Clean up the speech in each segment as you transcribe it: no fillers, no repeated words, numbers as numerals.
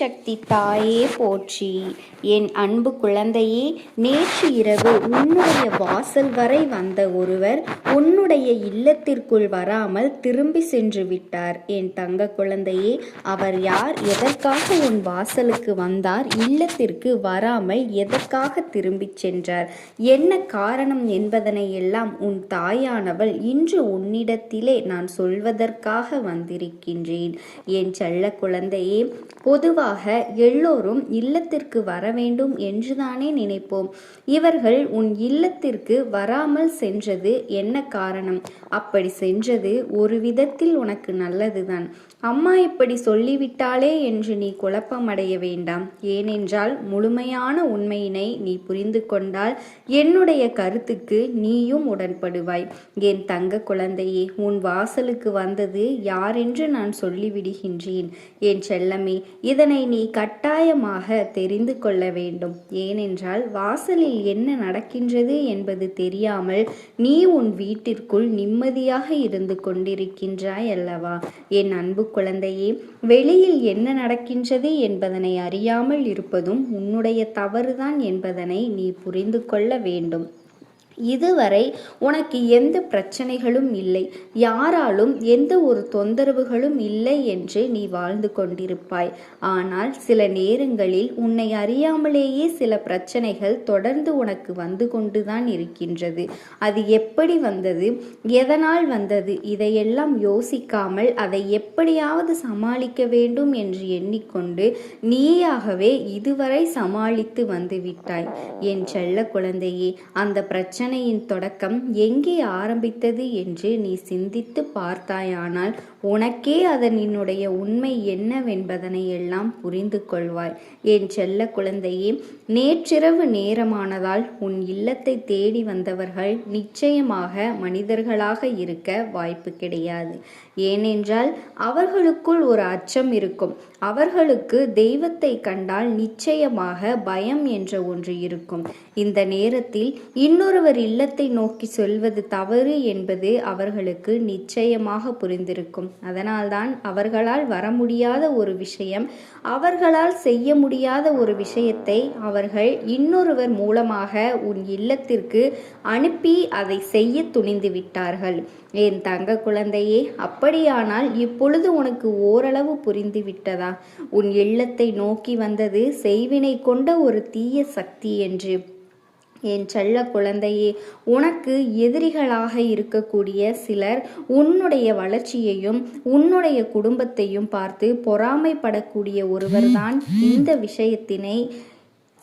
சக்தி தாயே போற்றி. என் அன்பு குழந்தையே, நேற்று இரவு உன்னுடைய வாசல் வரை வந்த ஒருவர் உன்னுடைய இல்லத்திற்குள் வராமல் திரும்பி சென்று விட்டார். என் தங்க குழந்தையே, அவர் யார்? எதற்காக உன் வாசலுக்கு வந்தார்? இல்லத்திற்கு வராமல் எதற்காக திரும்பி சென்றார்? என்ன காரணம் என்பதனை எல்லாம் உன் தாயானவள் இன்று உன்னிடத்திலே நான் சொல்வதற்காக வந்திருக்கின்றேன். என் செல்ல குழந்தையே, பொதுவாக எல்லோரும் இல்லத்திற்கு வர வேண்டும் என்றுதானே நினைப்போம். இவர்கள் உன் இல்லத்திற்கு வராமல் சென்றது என்ன காரணம்? அப்படி சென்றது ஒரு விதத்தில் உனக்கு நல்லதுதான். அம்மா இப்படி சொல்லிவிட்டாளே என்று நீ குழப்பமடைய வேண்டாம். ஏனென்றால் முழுமையான உண்மையினை நீ புரிந்து கொண்டால் என்னுடைய கருத்துக்கு நீயும் உடன்படுவாய். என் தங்க குழந்தையே, உன் வாசலுக்கு வந்தது யாரென்று நான் சொல்லிவிடுகின்றேன். என் செல்லமே, இதனை நீ கட்டாயமாக தெரிந்து கொள்ள வேண்டும். ஏனென்றால் வாசலில் என்ன நடக்கின்றது என்பது தெரியாமல் நீ உன் வீட்டிற்குள் நிம்மதியாக இருந்து கொண்டிருக்கின்றாய் அல்லவா? என் அன்பு குழந்தையே, வெளியில் என்ன நடக்கின்றது என்பதனை அறியாமல் இருப்பதும் உன்னுடைய தவறுதான் என்பதனை நீ புரிந்து கொள்ள வேண்டும். இதுவரை உனக்கு எந்த பிரச்சனைகளும் இல்லை, யாராலும் எந்த ஒரு தொந்தரவுகளும் இல்லை என்று நீ வாழ்ந்து கொண்டிருப்பாய். ஆனால் சில நேரங்களில் உன்னை அறியாமலேயே சில பிரச்சனைகள் தொடர்ந்து உனக்கு வந்து கொண்டுதான் இருக்கின்றது. அது எப்படி வந்தது, எதனால் வந்தது, இதையெல்லாம் யோசிக்காமல் அதை எப்படியாவது சமாளிக்க வேண்டும் என்று எண்ணிக்கொண்டு நீயாகவே இதுவரை சமாளித்து வந்து விட்டாய். என் செல்ல குழந்தையே, அந்த பிரச்சனையின் தொடக்கம் எங்கே ஆரம்பித்தது என்று நீ சிந்தித்து பார்த்தாயானால் உனக்கே அதனுடைய உண்மை என்னவென்பதனை எல்லாம் புரிந்து கொள்வாய். என் செல்ல குழந்தையே, நேற்றிரவு நேரமானதால் உன் இல்லத்தை தேடி வந்தவர்கள் நிச்சயமாக மனிதர்களாக இருக்க வாய்ப்பு கிடையாது. ஏனென்றால் அவர்களுக்குள் ஒரு அச்சம் இருக்கும். அவர்களுக்கு தெய்வத்தை கண்டால் நிச்சயமாக பயம் என்ற ஒன்று இருக்கும். இந்த நேரத்தில் இன்னொருவர் இல்லத்தை நோக்கி சொல்வது தவறு என்பது அவர்களுக்கு நிச்சயமாக புரிந்திருக்கும். அதனால்தான் அவர்களால் வர முடியாத ஒரு விஷயம், அவர்களால் செய்ய முடியாத ஒரு விஷயத்தை அவர்கள் இன்னொருவர் மூலமாக உன் இல்லத்திற்கு அனுப்பி அதை செய்ய துணிந்து விட்டார்கள். என் தங்க குழந்தையே, அப்படியானால் இப்பொழுது உனக்கு ஓரளவு புரிந்து விட்டதா? உன் இல்லத்தை நோக்கி வந்தது செய்வினை கொண்ட ஒரு தீய சக்தி என்று. என் செல்ல குழந்தையே, உனக்கு எதிரிகளாக இருக்கக்கூடிய சிலர் உன்னுடைய வளர்ச்சியையும் உன்னுடைய குடும்பத்தையும் பார்த்து பொறாமைப்படக்கூடிய ஒருவர்தான் இந்த விஷயத்தினை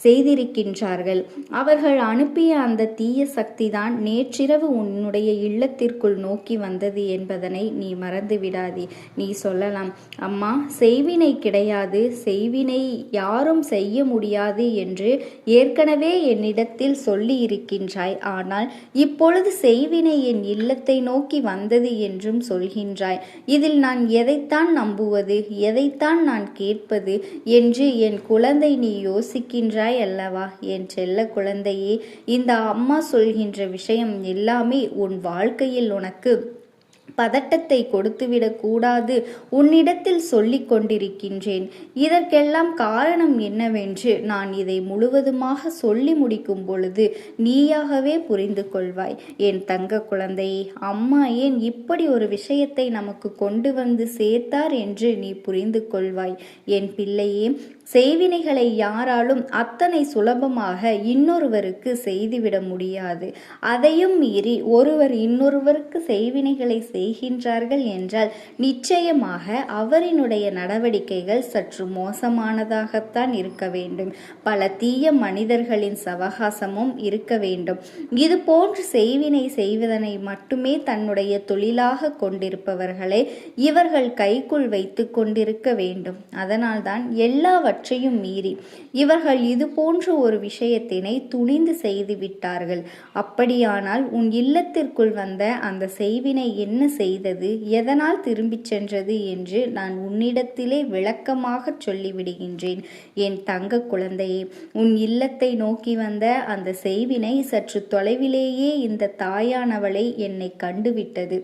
செய்திருக்கின்றார்கள். அவர்கள் அனுப்பிய அந்த தீய சக்தி தான் நேற்றிரவு உன்னுடைய இல்லத்திற்குள் நோக்கி வந்தது என்பதனை நீ மறந்து விடாதே. நீ சொல்லலாம், அம்மா செய்வினை கிடையாது, செய்வினை யாரும் செய்ய முடியாது என்று ஏற்கனவே என்னிடத்தில் சொல்லி இருக்கின்றாய். ஆனால் இப்பொழுது செய்வினை என் இல்லத்தை நோக்கி வந்தது என்றும் சொல்கின்றாய். இதில் நான் எதைத்தான் நம்புவது, எதைத்தான் நான் கேட்பது என்று என் குழந்தை நீ யோசிக்கின்றாய் அல்லவா? என் செல்ல குழந்தையே, இந்த அம்மா சொல்கின்ற விஷயம் எல்லாமே உன் வாழ்க்கையில் உனக்கு பதட்டத்தை கொடுத்துவிடக் கூடாது உன்னிடத்தில் சொல்லிக் கொண்டிருக்கின்றேன். இதற்கெல்லாம் காரணம் என்னவென்று நான் இதை முழுவதுமாக சொல்லி முடிக்கும் பொழுது நீயாகவே புரிந்து கொள்வாய். என் தங்க குழந்தையே, அம்மா ஏன் இப்படி ஒரு விஷயத்தை நமக்கு கொண்டு வந்து சேர்த்தார் என்று நீ புரிந்து கொள்வாய். என் பிள்ளையே, செய்வினைகளை யாராலும் அத்தனை சுலபமாக இன்னொருவருக்கு செய்துவிட முடியாது. அதையும் மீறி ஒருவர் இன்னொருவருக்கு செய்வினைகளை செய்கின்றார்கள் என்றால் நிச்சயமாக அவரினுடைய நடவடிக்கைகள் சற்று மோசமானதாகத்தான் இருக்க வேண்டும். பல தீய மனிதர்களின் சவகாசமும் இருக்க வேண்டும். இது போன்று செய்வினை செய்வதனை மட்டுமே தன்னுடைய தொழிலாக கொண்டிருப்பவர்களை இவர்கள் கைக்குள் வைத்து கொண்டிருக்க வேண்டும். அதனால்தான் எல்லாவற்றையும் மீறி இவர்கள் இது போன்ற ஒரு விஷயத்தினை துணிந்து செய்து விட்டார்கள். அப்படியானால் உன் இல்லத்திற்குள் வந்த அந்த செய்வினை என்ன செய்தது, எதனால் திரும்பிச் சென்றது என்று நான் உன்னிடத்திலே விளக்கமாக சொல்லிவிடுகின்றேன். என் தங்க குழந்தையே, உன் இல்லத்தை நோக்கி வந்த அந்த செய்வினை சற்று தொலைவிலேயே இந்த தாயானவளை என்னை கண்டுவிட்டது.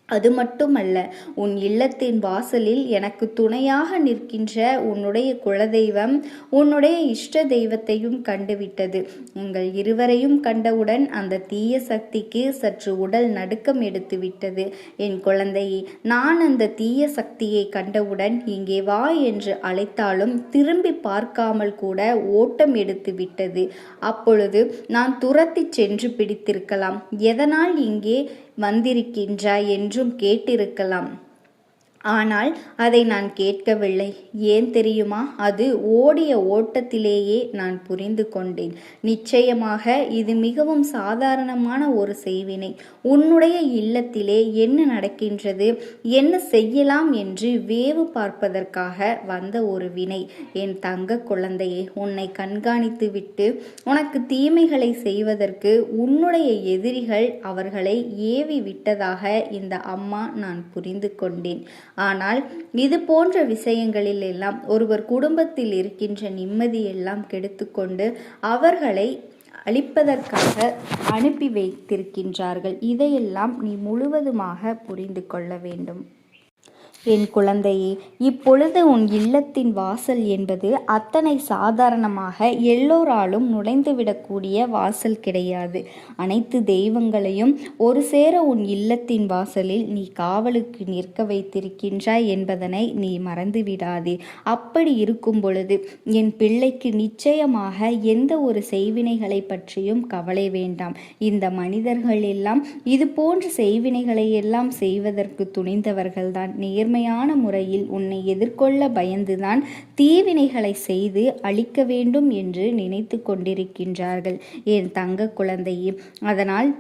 அது மட்டுமல்ல, உன் இல்லத்தின் வாசலில் எனக்கு துணையாக நிற்கின்ற உன்னுடைய குலதெய்வம் உன்னுடைய இஷ்ட தெய்வத்தையும் கண்டுவிட்டது. உங்கள் இருவரையும் கண்டவுடன் அந்த தீய சக்திக்கு சற்று உடல் நடுக்கம் எடுத்துவிட்டது. என் குழந்தையே, நான் அந்த தீய சக்தியை கண்டவுடன் இங்கே வா என்று அழைத்தாலும் திரும்பி பார்க்காமல் கூட ஓட்டம் எடுத்து விட்டது. அப்பொழுது நான் துரத்தி சென்று பிடித்திருக்கலாம். எதனால் இங்கே வந்திருக்கின்றாய் என்றும் கேட்டிருக்கலாம். ஆனால் அதை நான் கேட்கவில்லை. ஏன் தெரியுமா? அது ஓடிய ஓட்டத்திலேயே நான் புரிந்து கொண்டேன். நிச்சயமாக இது மிகவும் சாதாரணமான ஒரு செய்வினை. உன்னுடைய இல்லத்திலே என்ன நடக்கின்றது, என்ன செய்யலாம் என்று வேவு பார்ப்பதற்காக வந்த ஒரு வினை. என் தங்க குழந்தையே, உன்னை கண்காணித்து விட்டு உனக்கு தீமைகளை செய்வதற்கு உன்னுடைய எதிரிகள் அவர்களை ஏவி விட்டதாக இந்த அம்மா நான் புரிந்து கொண்டேன். ஆனால் இது போன்ற விஷயங்களில் எல்லாம் ஒருவர் குடும்பத்தில் இருக்கின்ற நிம்மதியெல்லாம் கெடுத்துக்கொண்டு அவர்களை அழிப்பதற்காக அனுப்பி வைத்திருக்கின்றார்கள். இதையெல்லாம் நீ முழுவதுமாக புரிந்து கொள்ள வேண்டும். என் குழந்தையே, இப்பொழுது உன் இல்லத்தின் வாசல் என்பது அத்தனை சாதாரணமாக எல்லோராலும் நுழைந்துவிடக்கூடிய வாசல் கிடையாது. அனைத்து தெய்வங்களையும் ஒரு சேர உன் இல்லத்தின் வாசலில் நீ காவலுக்கு நிற்க வைத்திருக்கின்றாய் என்பதனை நீ மறந்துவிடாதே. அப்படி இருக்கும் பொழுது என் பிள்ளைக்கு நிச்சயமாக எந்த ஒரு செய்வினைகளை பற்றியும் கவலை வேண்டாம். இந்த மனிதர்கள் எல்லாம் இது போன்ற செய்வினைகளை எல்லாம் செய்வதற்கு துணிந்தவர்கள்தான். நேர்மையான முறையில் உன்னை எதிர்கொள்ள பயந்துதான் தீவினைகளை செய்து அழிக்க வேண்டும் என்று நினைத்து கொண்டிருக்கின்றார்கள் என் தங்க குழந்தையே. அதனால்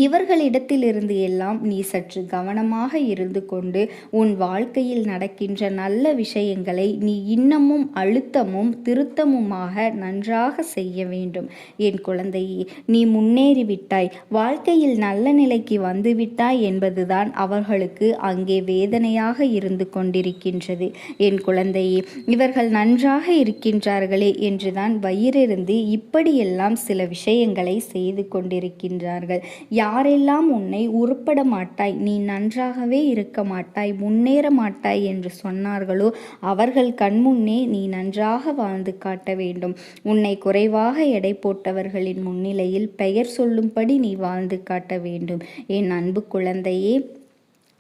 இவர்களிடத்திலிருந்து எல்லாம் நீ சற்று கவனமாக இருந்து கொண்டு உன் வாழ்க்கையில் நடக்கின்ற நல்ல விஷயங்களை நீ இன்னமும் அழுத்தமும் திருத்தமுமாக நன்றாக செய்ய வேண்டும். என் குழந்தையே, நீ முன்னேறிவிட்டாய், வாழ்க்கையில் நல்ல நிலைக்கு வந்துவிட்டாய் என்பதுதான் அவர்களுக்கு அங்கே வேதனையாக இருந்து கொண்டிருக்கின்றது. என் குழந்தையே, இவர்கள் நன்றாக இருக்கின்றார்களே என்றுதான் வயிறிருந்து இப்படியெல்லாம் சில விஷயங்களை செய்து கொண்டிருக்கின்றார்கள். யாரெல்லாம் உன்னை உருப்பட மாட்டாய், நீ நன்றாகவே இருக்க மாட்டாய், முன்னேற மாட்டாய் என்று சொன்னார்களோ அவர்கள் கண்முன்னே நீ நன்றாக வாழ்ந்து காட்ட வேண்டும். உன்னை குறைவாக எடை போட்டவர்களின் முன்னிலையில் பெயர் சொல்லும்படி நீ வாழ்ந்து காட்ட வேண்டும். என் அன்பு குழந்தையே,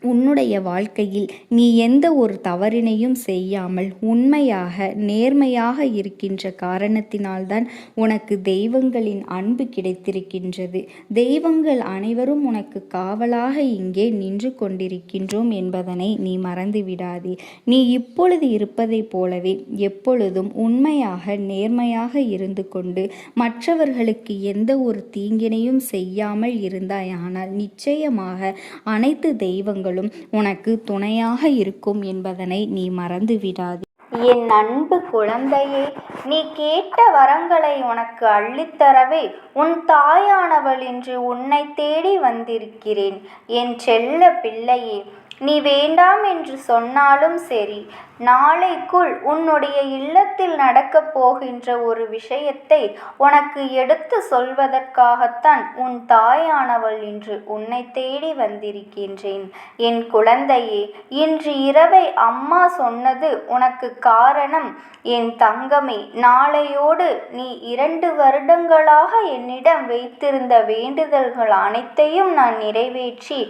உன்னுடைய வாழ்க்கையில் நீ எந்த ஒரு தவறினையும் செய்யாமல் உண்மையாக நேர்மையாக இருக்கின்ற காரணத்தினால்தான் உனக்கு தெய்வங்களின் அன்பு கிடைத்திருக்கின்றது. தெய்வங்கள் அனைவரும் உனக்கு காவலாக இங்கே நின்று கொண்டிருக்கின்றோம் என்பதனை நீ மறந்து விடாதே. நீ இப்பொழுது இருப்பதைப் போலவே எப்பொழுதும் உண்மையாக நேர்மையாக இருந்து கொண்டு மற்றவர்களுக்கு எந்த ஒரு தீங்கினையும் செய்யாமல் இருந்தாயானால் நிச்சயமாக அனைத்து தெய்வங்களும் உனக்கு துணையாக இருக்கும் என்பதனை நீ மறந்து விடாதே. என் அன்பு குழந்தையே, நீ கேட்ட வரங்களை உனக்கு அள்ளித்தரவே உன் தாயானவள் இன்று உன்னை தேடி வந்திருக்கிறேன். என் செல்ல பிள்ளையே, நீ வேண்டாம் என்று சொன்னாலும் சரி, நாளைக்குள் உன்னுடைய இல்லத்தில் நடக்கப் போகின்ற ஒரு விஷயத்தை உனக்கு எடுத்து சொல்வதற்காகத்தான் உன் தாயானவள் இன்று உன்னை தேடி வந்திருக்கின்றேன். என் குழந்தையே, இன்று இரவை அம்மா சொன்னது உனக்கு காரணம். என் தங்கமே, நாளையோடு நீ 2 வருடங்களாக என்னிடம் வைத்திருந்த வேண்டுதல்கள் அனைத்தையும் நான் நிறைவேற்றி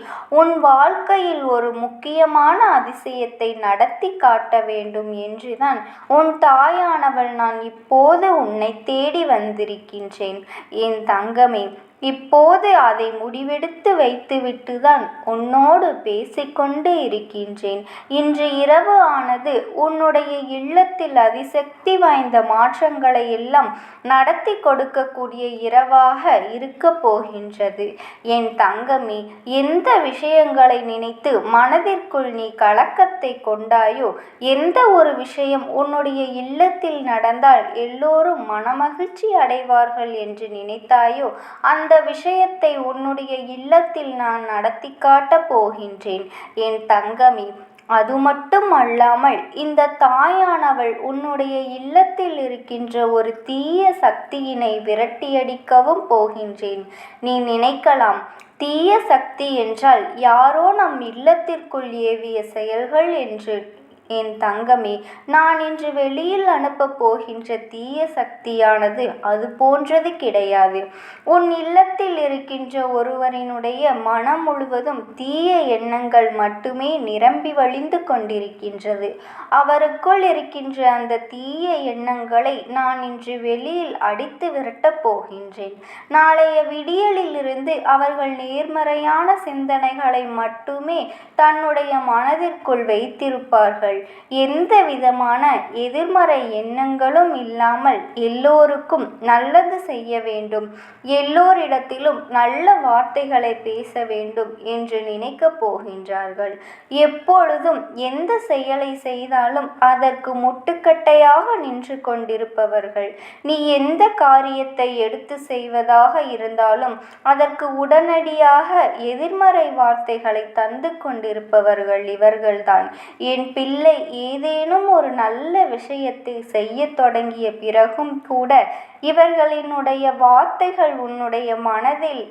உன் வாழ்க்கையில் ஒரு முக்கியமான அதிசயத்தை நடத்தி காட்ட வேண்டும் என்றுதான் உன் தாயானவள் நான் இப்போது உன்னை தேடி வந்திருக்கின்றேன். என் தங்கமே, இப்போது அதை முடிவெடுத்து வைத்துவிட்டுதான் உன்னோடு பேசிக்கொண்டு இருக்கின்றேன். இன்று இரவு ஆனது உன்னுடைய இல்லத்தில் அதிசக்தி வாய்ந்த மாற்றங்களை எல்லாம் நடத்தி கொடுக்கக்கூடிய இரவாக இருக்க போகின்றது. என் தங்கமே, எந்த விஷயங்களை நினைத்து மனதிற்குள் நீ கலக்கத்தை கொண்டாயோ, எந்த ஒரு விஷயம் உன்னுடைய இல்லத்தில் நடந்தால் எல்லோரும் மனமகிழ்ச்சி அடைவார்கள் என்று நினைத்தாயோ அந்த விஷயத்தை உன்னுடைய இல்லத்தில் நான் நடத்தி காட்டப் போகின்றேன். என் தங்கமே, அது மட்டும் அல்லாமல் இந்த தாயானவள் உன்னுடைய இல்லத்தில் இருக்கின்ற ஒரு தீய சக்தியினை விரட்டியடிக்கவும் போகின்றேன். நீ நினைக்கலாம், தீய சக்தி என்றால் யாரோ நம் இல்லத்திற்குள் ஏவிய செயல்கள் என்று. என் தங்கமே, நான் இன்று வெளியில் அனுப்பப் போகின்ற தீய சக்தியானது அது போன்றது கிடையாது. உன் இல்லத்தில் இருக்கின்ற ஒருவரினுடைய மனம் முழுவதும் தீய எண்ணங்கள் மட்டுமே நிரம்பி வழிந்து கொண்டிருக்கின்றது. அவருக்குள் இருக்கின்ற அந்த தீய எண்ணங்களை நான் இன்று வெளியில் அடித்து விரட்டப் போகின்றேன். நாளைய விடியலிலிருந்து அவர்கள் நேர்மறையான சிந்தனைகளை மட்டுமே தன்னுடைய மனதிற்குள் வைத்திருப்பார்கள். எந்த விதமான எதிர்மறை எண்ணங்களும் இல்லாமல் எல்லோருக்கும் நல்லது செய்ய வேண்டும், எல்லோரிடத்திலும் நல்ல வார்த்தைகளை பேச வேண்டும் என்று நினைக்கப் போகின்றார்கள். எப்பொழுதும் எந்த செயலை செய்தாலும் அதற்கு முட்டுக்கட்டையாக நின்று கொண்டிருப்பவர்கள். நீ எந்த காரியத்தை எடுத்து செய்வதாக இருந்தாலும் அதற்கு உடனடியாக எதிர்மறை வார்த்தைகளை தந்து கொண்டிருப்பவர்கள் இவர்கள்தான். என் பிள்ளை, ஏதேனும் ஒரு நல்ல விஷயத்தை செய்ய தொடங்கிய பிறகும் கூட இவர்களினுடைய வார்த்தைகள் உன்னுடைய மனதில்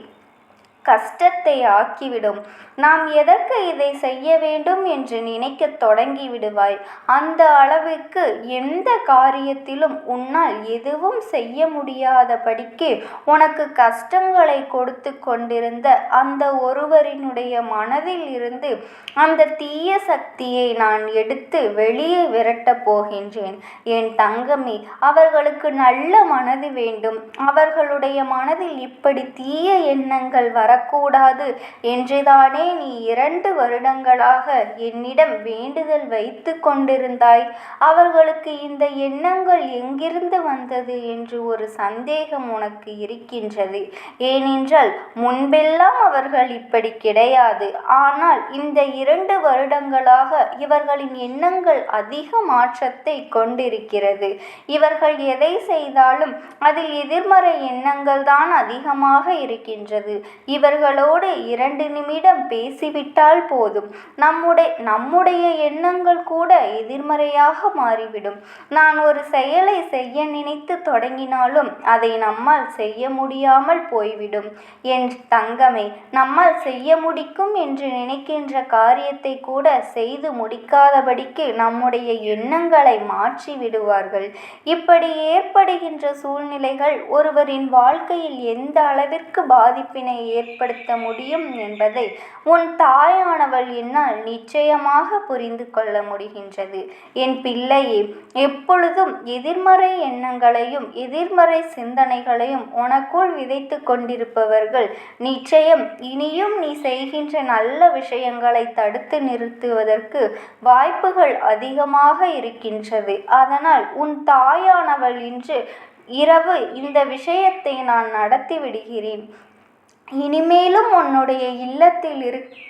கஷ்டத்தை ஆக்கிவிடும். நாம் எதற்கு இதை செய்ய வேண்டும் என்று நினைக்க தொடங்கி விடுவாய். அந்த அளவிற்கு எந்த காரியத்திலும் உன்னால் எதுவும் செய்ய முடியாதபடிக்கு உனக்கு கஷ்டங்களை கொடுத்து கொண்டிருந்த அந்த ஒருவரினுடைய மனதில் இருந்து அந்த தீய சக்தியை நான் எடுத்து வெளியே விரட்டப் போகின்றேன். என் தங்கமே, அவர்களுக்கு நல்ல மனது வேண்டும். அவர்களுடைய மனதில் இப்படி தீய எண்ணங்கள் வரக்கூடாது என்றுதானே நீ 2 வருடங்களாக என்னிடம் வேண்டுதல் வைத்து கொண்டிருந்தாய். அவர்களுக்கு இந்த எண்ணங்கள் எங்கிருந்து வந்தது என்று ஒரு சந்தேகம் உனக்கு இருக்கின்றது. ஏனென்றால் முன்பெல்லாம் அவர்கள் இப்படி கிடையாது. ஆனால் இந்த 2 வருடங்களாக இவர்களின் எண்ணங்கள் அதிக மாற்றத்தை கொண்டிருக்கிறது. இவர்கள் எதை செய்தாலும் அதில் எதிர்மறை எண்ணங்கள் தான் அதிகமாக இருக்கின்றது. இவர்களோடு 2 நிமிடம் பேசிவிட்டால் போதும், நம்முடைய எண்ணங்கள் கூட எதிர்மறையாக மாறிவிடும். நான் ஒரு செயலை செய்ய நினைத்து தொடங்கினாலும் அதை நம்மால் செய்ய முடியாமல் போய்விடும். என் தங்கமே, நம்மால் செய்ய முடிக்கும் என்று நினைக்கின்ற காரியத்தை கூட செய்து முடிக்காதபடிக்கு நம்முடைய எண்ணங்களை மாற்றி விடுவார்கள். இப்படி ஏற்படுகின்ற சூழ்நிலைகள் ஒருவரின் வாழ்க்கையில் எந்த அளவிற்கு பாதிப்பினை ஏற்படுத்த முடியும் என்பதை உன் தாயானவள் என்னால் நிச்சயமாக புரிந்து கொள்ள முடிகின்றது. என் பிள்ளையே, எப்பொழுதும் எதிர்மறை எண்ணங்களையும் எதிர்மறை சிந்தனைகளையும் உனக்குள் விதைத்து கொண்டிருப்பவர்கள் நிச்சயம் இனியும் நீ செய்கின்ற நல்ல விஷயங்களை தடுத்து நிறுத்துவதற்கு வாய்ப்புகள் அதிகமாக இருக்கின்றது. அதனால் உன் தாயானவள் இன்று இரவு இந்த விஷயத்தை நான் நடத்தி விடுகிறேன். இனிமேலும் உன்னுடைய இல்லத்தில்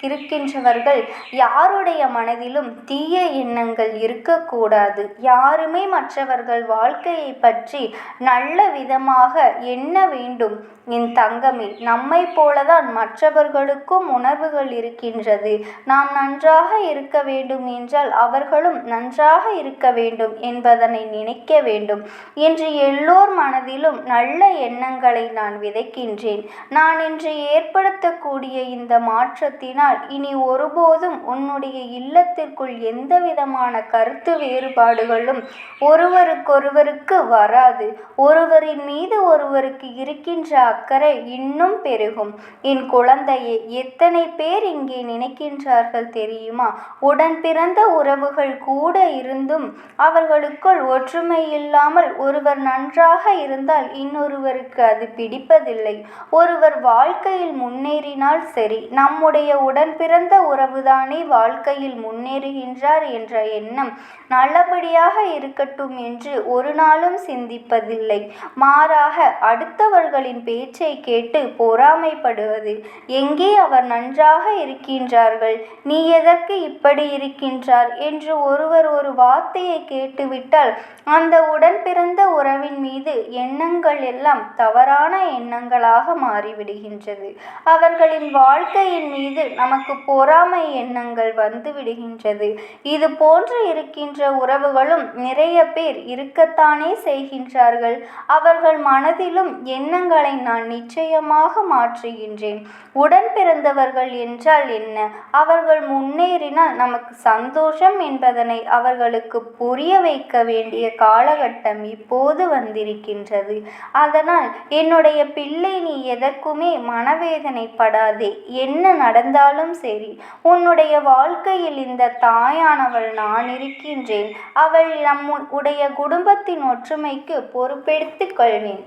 இருக்கின்றவர்கள் யாருடைய மனதிலும் தீய எண்ணங்கள் இருக்கக்கூடாது. யாருமே மற்றவர்கள் வாழ்க்கையை பற்றி நல்ல விதமாக எண்ண வேண்டும். என் தங்கமே, நம்மை போலதான் மற்றவர்களுக்கும் உணர்வுகள் இருக்கின்றது. நாம் நன்றாக இருக்க வேண்டும் என்றால் அவர்களும் நன்றாக இருக்க வேண்டும் என்பதனை நினைக்க வேண்டும் என்று எல்லோர் மனதிலும் நல்ல எண்ணங்களை நான் விதைக்கின்றேன். நான் இன்று ஏற்படுத்தக்கூடிய இந்த மாற்றத்தினால் இனி ஒருபோதும் உன்னுடைய இல்லத்திற்குள் எந்த விதமான கருத்து வேறுபாடுகளும் ஒருவருக்கொருவருக்கு வராது. ஒருவரின் மீது ஒருவருக்கு இருக்கின்ற அக்கறை இன்னும் பெருகும். என் குழந்தையே, எத்தனை பேர் இங்கே நினைக்கின்றார்கள் தெரியுமா? உடன் பிறந்த உறவுகள் கூட இருந்தும் அவர்களுக்குள் ஒற்றுமை இல்லாமல் ஒருவர் நன்றாக இருந்தால் இன்னொருவருக்கு அது பிடிப்பதில்லை. ஒருவர் வாழ்க்கையில் முன்னேறினால் சரி, நம்முடைய உடன் பிறந்த உறவுதானே வாழ்க்கையில் முன்னேறுகின்றார் என்ற எண்ணம் நல்லபடியாக இருக்கட்டும் என்று ஒரு நாளும் சிந்திப்பதில்லை. மாறாக அடுத்தவர்களின் பேச்சை கேட்டு பொறாமைப்படுவது. எங்கே அவர் நன்றாக இருக்கின்றார்கள், நீ எதற்கு இப்படி இருக்கின்றார் என்று ஒருவர் ஒரு வார்த்தையை கேட்டுவிட்டால் அந்த உடன் பிறந்த உறவின் மீது எண்ணங்கள் எல்லாம் தவறான எண்ணங்களாக மாறிவிடுகின்றது. விடுகின்றது. அவர்களின் வாழ்க்கையின் மீது நமக்கு பொறாமை எண்ணங்கள் வந்து விடுகின்றது. இது போன்று இருக்கின்ற உறவுகளும் நிறைய பேர் இருக்கத்தானே செய்கின்றார்கள். அவர்கள் மனதிலும் எண்ணங்களை நான் நிச்சயமாக மாற்றுகின்றேன். உடன் பிறந்தவர்கள் என்றால் என்ன? அவர்கள் முன்னேறினால் நமக்கு சந்தோஷம் என்பதனை அவர்களுக்கு புரிய வைக்க வேண்டிய காலகட்டம் இப்போது வந்திருக்கின்றது. அதனால் என்னுடைய பிள்ளை, நீ எதற்குமே மனவேதனைப்படாதே. என்ன நடந்தாலும் சரி, உன்னுடைய வாழ்க்கையில் இந்த தாயானவள் நான் இருக்கின்றேன். அவள் நம்முடைய குடும்பத்தின் ஒற்றுமைக்கு பொறுப்பெடுத்துக் கொள்வேன்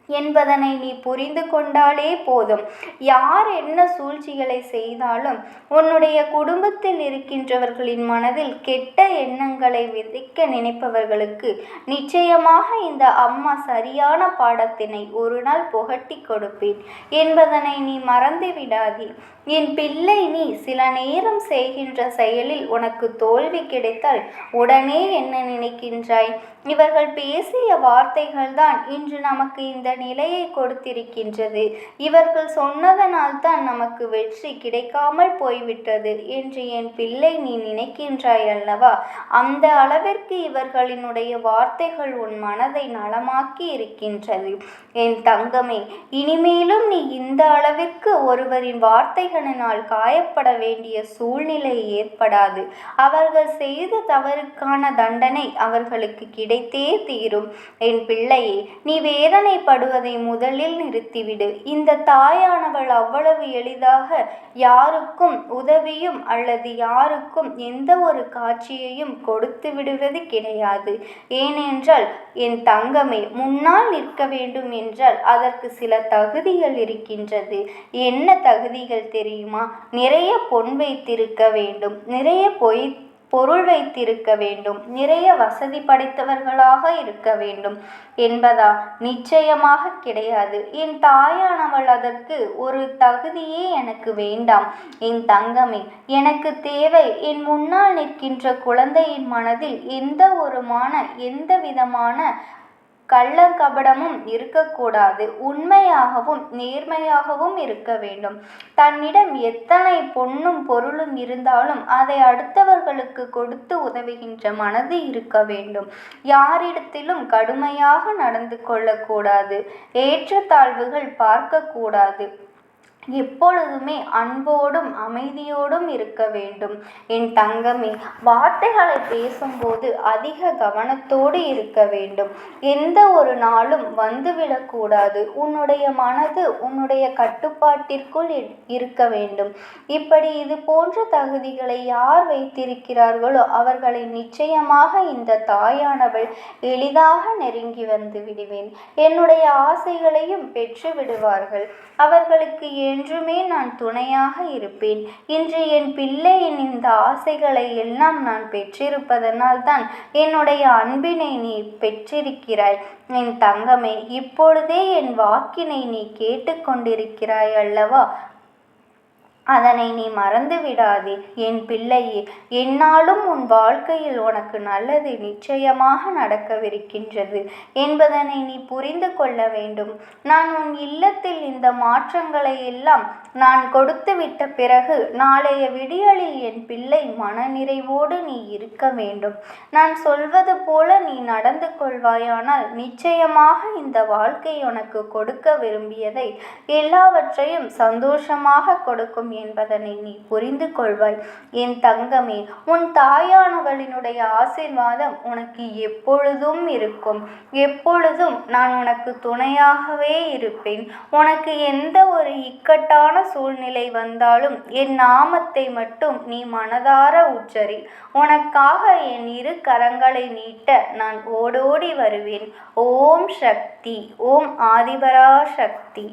என்பதனை நீ புரிந்து கொண்டாலே போதும். யார் என்ன சூழ்ச்சிகளை செய்தாலும் உன்னுடைய குடும்பத்தில் இருக்கின்றவர்களின் மனதில் கெட்ட எண்ணங்களை விதைக்க நினைப்பவர்களுக்கு நிச்சயமாக இந்த அம்மா சரியான பாடத்தினை ஒரு நாள் புகட்டி கொடுப்பேன் என்பதனை நீ மறந்து விடாதே. என் பிள்ளை, நீ சில நேரம் செய்கின்ற செயலில் உனக்கு தோல்வி கிடைத்தால் உடனே என்ன நினைக்கின்றாய்? இவர்கள் பேசிய வார்த்தைகள்தான் இன்று நமக்கு இந்த நிலையை கொடுத்திருக்கின்றது. இவர்கள் சொன்னதனால் தான் நமக்கு வெற்றி கிடைக்காமல் போய்விட்டது என்று என் பிள்ளை நீ நினைக்கின்றாய் அல்லவா? அந்த அளவிற்கு இவர்களினுடைய வார்த்தைகள் உன் மனதை நலமாக்கி இருக்கின்றது. என் தங்கமே, இனிமேலும் நீ இந்த அளவிற்கு ஒருவரின் வார்த்தைகளினால் காயப்பட வேண்டிய சூழ்நிலை ஏற்படாது. அவர்கள் செய்த தவறுக்கான தண்டனை அவர்களுக்கு கிடைத்தே தீரும். என் பிள்ளையே, நீ வேதனைப்படுவதை முதலில் நிறுத்திவிடு. இந்த தாயானவள் அவ்வளவு எளிதாக யாருக்கும் உதவியும் அல்லது யாருக்கும் எந்த ஒரு காட்சியையும் கொடுத்து விடுவது கிடையாது. ஏனென்றால் என் தங்கமே, முன்னால் நிற்க வேண்டும் என்றால் அதற்கு சில தகுதிகள் இருக்கின்றது. என்ன தகுதிகள் தெரியுமா? நிறைய பொன் வைத்திருக்க வேண்டும், நிறைய பொருள் வைத்திருக்க வேண்டும், நிறைய வசதி படைத்தவர்களாக இருக்க வேண்டும் என்பதா? நிச்சயமாக கிடையாது. என் தாயானவள் அதற்கு ஒரு தகுதியே எனக்கு வேண்டாம். என் தங்கமே, எனக்கு தேவை என் முன்னால் நிற்கின்ற குழந்தையின் மனதில் எந்த விதமான கள்ளங்கபடமும் இருக்கக்கூடாது. உண்மையாகவும் நேர்மையாகவும் இருக்க வேண்டும். தன்னிடம் எத்தனை பொன்னும் பொருளும் இருந்தாலும் அதை அடுத்தவர்களுக்கு கொடுத்து உதவுகின்ற மனது இருக்க வேண்டும். யாரிடத்திலும் கடுமையாக நடந்து கொள்ளக்கூடாது. ஏற்றத்தாழ்வுகள் பார்க்கக்கூடாது. எப்பொழுதுமே அன்போடும் அமைதியோடும் இருக்க வேண்டும். என் தங்கமே, வார்த்தைகளை பேசும்போது அதிக கவனத்தோடு இருக்க வேண்டும். எந்த ஒரு நாளும் வந்துவிடக்கூடாது. உன்னுடைய மனது உன்னுடைய கட்டுப்பாட்டிற்குள் இருக்க வேண்டும். இப்படி இது போன்ற தகுதிகளை யார் வைத்திருக்கிறார்களோ அவர்களை நிச்சயமாக இந்த தாயானவள் எளிதாக நெருங்கி வந்து விடுவேன். என்னுடைய ஆசைகளையும் பெற்று விடுவார்கள். அவர்களுக்கு என்றுமே நான் துணையாக இருப்பேன். இன்று என் பிள்ளையின் இந்த ஆசைகளை எல்லாம் நான் பெற்றிருப்பதனால் தான் என்னுடைய அன்பினை நீ பெற்றிருக்கிறாய். என் தங்கமே, இப்பொழுதே என் வாக்கினை நீ கேட்டுக்கொண்டிருக்கிறாய் அல்லவா? அதனை நீ மறந்து விடாதே. என் பிள்ளையே, என்னாலும் உன் வாழ்க்கையில் உனக்கு நல்லது நிச்சயமாக நடக்கவிருக்கின்றது என்பதனை நீ புரிந்து கொள்ள வேண்டும். நான் உன் இல்லத்தில் இந்த மாற்றங்களை எல்லாம் நான் கொடுத்து விட்ட பிறகு நாளைய விடியலில் என் பிள்ளை மனநிறைவோடு நீ இருக்க வேண்டும். நான் சொல்வது போல நீ நடந்து கொள்வாயானால் நிச்சயமாக இந்த வாழ்க்கை உனக்கு கொடுக்க விரும்பியதை எல்லாவற்றையும் சந்தோஷமாக கொடுக்கும் என்பதனை நீ புரிந்து கொள்வாய். என் தங்கமே, உன் தாயானவளினுடைய ஆசீர்வாதம் உனக்கு எப்பொழுதும் இருக்கும். எப்பொழுதும் நான் உனக்கு துணையாகவே இருப்பேன். உனக்கு எந்த ஒரு இக்கட்டான சூழ்நிலை வந்தாலும் என் நாமத்தை மட்டும் நீ மனதார உச்சரி. உனக்காக என் இரு கரங்களை நீட்ட நான் ஓடோடி வருவேன். ஓம் சக்தி. ஓம் ஆதிபரா சக்தி.